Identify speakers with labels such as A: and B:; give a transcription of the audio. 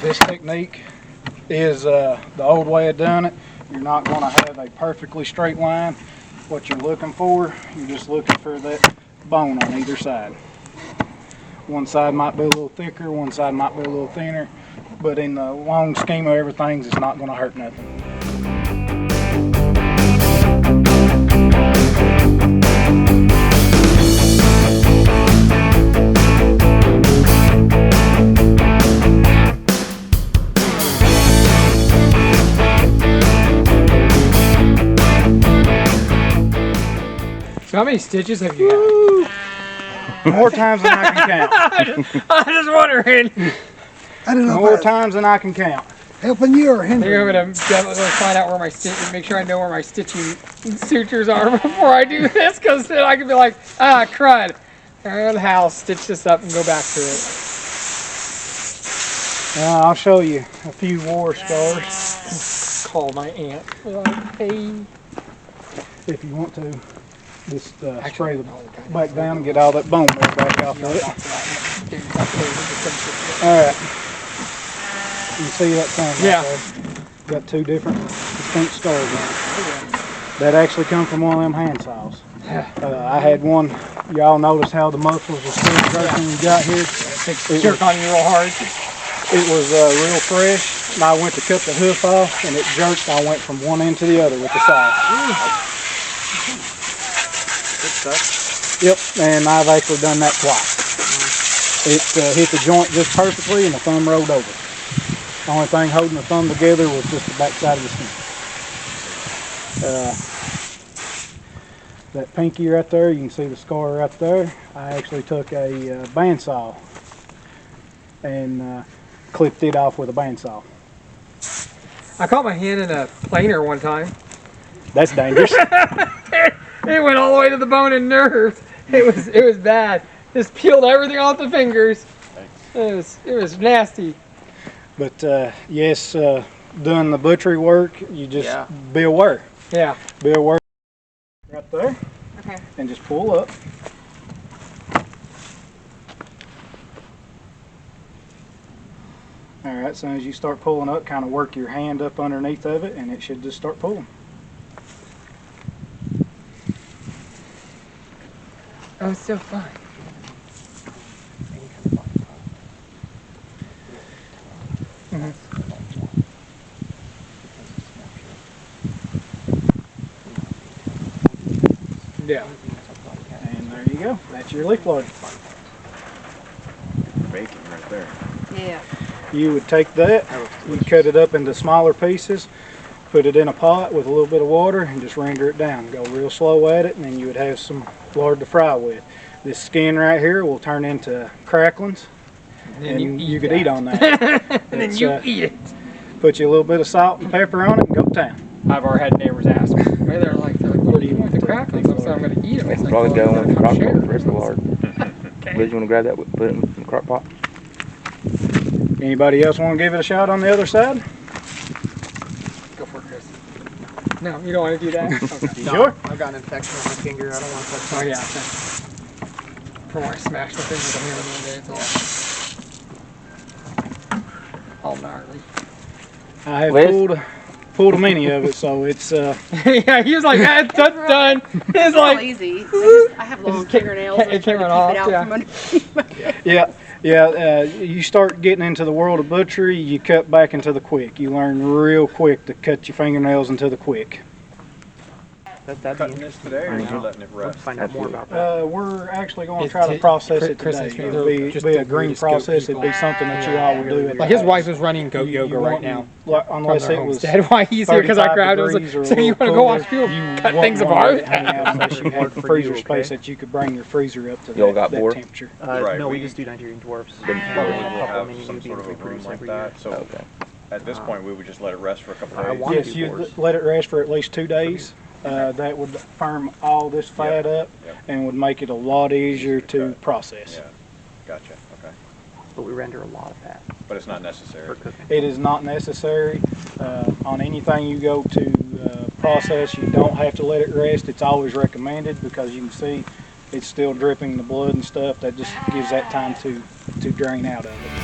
A: This technique is the old way of doing it. You're not going to have a perfectly straight line. What you're looking for, you're just looking for that bone on either side. One side might be a little thicker, one side might be a little thinner, but in the long scheme of everything, it's not going to hurt nothing.
B: So how many stitches have you got?
A: More times than I can count.
B: I'm just wondering.
C: I don't know.
A: More times than I can count.
C: Helping you or
B: I think
C: hindering?
B: I'm gonna find out where my make sure I know where my stitching sutures are before I do this, because then I can be like, ah, crud. And how stitch this up and go back to it.
A: I'll show you a few war scars.
B: Call my aunt. Like, hey.
A: If you want to. Just spray the back down and get all that bone meal back off of it. Alright. You see that thing?
B: Yeah.
A: Right there? Got two different distinct scars on it. That actually come from one of them hand saws. I had one, y'all notice how the muscles were still jerking when you got here?
B: Jerk on you real hard.
A: It was real fresh, and I went to cut the hoof off, and it jerked. I went from one end to the other with the saw. Yep, and I've actually done that twice. It hit the joint just perfectly, and the thumb rolled over. The only thing holding the thumb together was just the back side of the skin. That pinky right there, you can see the scar right there. I actually took a bandsaw and clipped it off with a bandsaw.
B: I caught my hand in a planer one time.
A: That's dangerous.
B: It went all the way to the bone and nerves. It was bad. Just peeled everything off the fingers. It was nasty.
A: But yes, doing the butchery work, you just be aware.
B: Yeah.
A: Be aware. Right there.
D: Okay.
A: And just pull up. All right. As soon as you start pulling up, kind of work your hand up underneath of it, and it should just start pulling.
B: Oh, it's so fun. Yeah.
A: And there you go. That's your leaf lard.
E: Bacon right there.
D: Yeah.
A: You would take that, you cut it up into smaller pieces, put it in a pot with a little bit of water, and just render it down. Go real slow at it, and then you would have some lard to fry with. This skin right here will turn into cracklings, and you could eat on that.
B: And then you eat it.
A: Put you a little bit of salt and pepper on it and go to town.
B: I've already had neighbors ask me. They're like, what do you want with the cracklings? I'm saying I'm going to eat them. It's like,
E: Probably go in the crock pot
B: share.
E: with the rest of the lard.
B: Okay.
E: Liz, you want to grab that, put it in the crock pot?
A: Anybody else want to give it a shot on the other side?
B: Go for it, Chris. No, you don't want to do that? Okay.
A: You sure?
F: I've got an infection on my finger. I don't want to touch
B: Oh,
F: that.
B: yeah. From where I smashed my finger with a hammer the other day. It's all gnarly.
A: I have
E: Liz?
A: pulled a mini of it, so it's
B: Yeah, he was like, that's done. It's
D: It's all
B: like,
D: easy. I have long
B: It came-
D: fingernails.
B: it came
D: I'm
B: off,
D: trying to keep it out from underneath.
A: yeah. You start getting into the world of butchery, you cut back into the quick. You learn real quick to cut your fingernails into the quick.
F: That'd be
G: cutting this today, or are you letting it
F: We'll
G: rest?
F: find out more about that.
A: We're actually going to
B: It's
A: try to
B: t-
A: process it
B: Chris
A: today.
B: and Smith,
A: It'll be,
B: just
A: be
B: the
A: a green
B: weirdest goat
A: process. It'd be
B: people.
A: something that you all will do. At
B: Like
A: the
B: his
A: house.
B: wife is running goat
A: You
B: yoga right
A: won't-
B: now.
A: like,
B: From
A: unless
B: their
A: it was
B: homestead. Why he's here? Because I
A: 35
B: grabbed it. I was like,
A: degrees or a
B: so you
A: little
B: want to go
A: cooler,
B: watch people
A: you
B: cut
A: wouldn't
B: things
A: want
B: apart?
A: it hanging out unless you had
F: Work
A: the
F: for
A: freezer
F: you,
A: space
F: okay?
A: that you could bring your freezer up to
E: Y'all
A: that,
E: got
A: that
E: board?
A: temperature.
G: Right,
F: No, we
G: we-
F: just do Nigerian dwarfs.
E: Then
F: And
G: Right,
F: a
G: we will
F: couple
G: have
F: mini
G: some
F: UBs
G: sort of
F: we
G: a room
F: produce
G: like
F: every
G: that,
F: year.
G: so
E: Okay.
G: at this point, we would just let it rest for a couple
F: I
G: days.
F: want-
A: Yes,
F: do
A: you
F: boards.
A: let it rest for at least 2 days. That would firm all this fat up
G: Yep.
A: and would make it a lot easier to
G: cut.
A: process.
G: Yeah, gotcha, okay.
F: But we render a lot of fat
G: But it's not
F: for
G: necessary.
F: cooking.
A: It is not necessary. On anything you go to process, you don't have to let it rest. It's always recommended because you can see it's still dripping the blood and stuff. That just gives that time to drain out of it.